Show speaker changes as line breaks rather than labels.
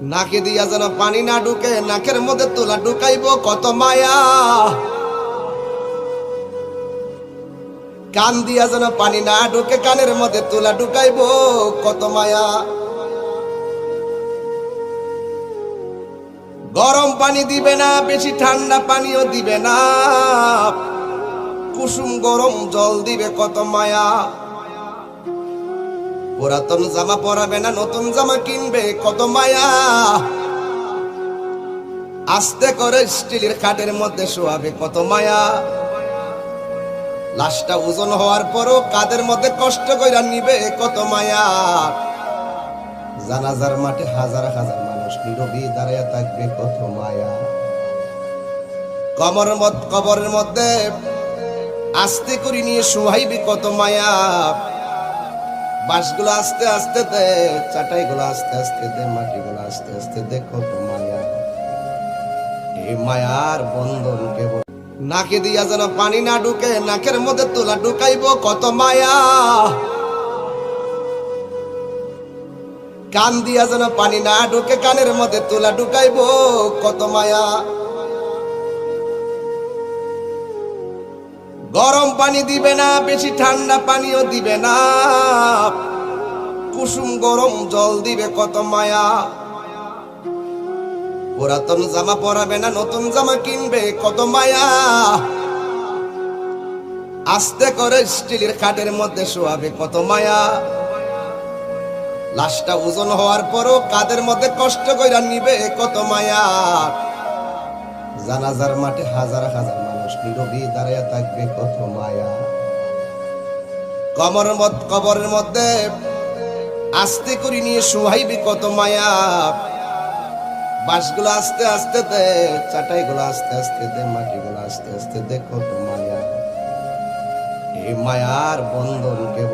নাকে দিয়া যেন পানি না ঢুকে, নাকের মধ্যে তুলা ঢুকাইব কত মায়া। কান দিয়া যেন পানি না ঢুকে, কানের মধ্যে তুলা ঢুকাইব কত মায়া। গরম পানি দিবে না, বেশি ঠান্ডা পানিও দিবে না, কুসুম গরম জল দিবে কত মায়া। পুরাতন জামা পরাবে না, নতুন জামা কিনবে কত মায়া। আস্তে করে স্টিলের খাটের মধ্যে শোয়াবে কত মায়া। লাশটা ওজন হওয়ার পরও কাদের মধ্যে কষ্ট কইরা নিবে কত মায়া। জানাজার মাঠে হাজার হাজার মানুষ নীরবে দাঁড়িয়ে থাকবে কত মায়া। কবরের মধ্যে আস্তে করে নিয়ে শোয়াইবে কত মায়া। বাঁশগুলো আস্তে আস্তে দে, চাটাইগুলো আস্তে আস্তে দে, মাটিগুলো আস্তে আস্তে দে, কত মায়া। এই মায়ার বন্ধন কেবল নাকে দিয়া যেন পানি না ঢুকে, নাকের মধ্যে তুলা ঢুকাইব কত মায়া। কান দিয়া যেন পানি না ঢুকে, কানের মধ্যে তুলা ঢুকাইব কত মায়া। গরম পানি দিবে না, বেশি ঠান্ডা পানিও দিবে না, কুসুম গরম জল দিবে কত মায়া। পুরাতন জামা পরাবে না, নতুন জামা কিনবে কত মায়া। আস্তে করে স্টিলের খাটের মধ্যে শোয়াবে কত মায়া। লাশটা ওজন হওয়ার পরও কাদের মধ্যে কষ্ট কইরা নিবে কত মায়া। জানাজার মাঠে হাজার হাজার মানুষ নীরবে দাঁড়িয়ে থাকবে কত মায়া। কবরের মধ্যে আস্তে করে নিয়ে শোয়াইবে কত মায়া। বাঁশগুলো আস্তে আস্তে দে, চাটাইগুলো আস্তে আস্তে দে, মাটিগুলো আস্তে আস্তে দে, কত মায়া। এই মায়ার বন্ধন কেবল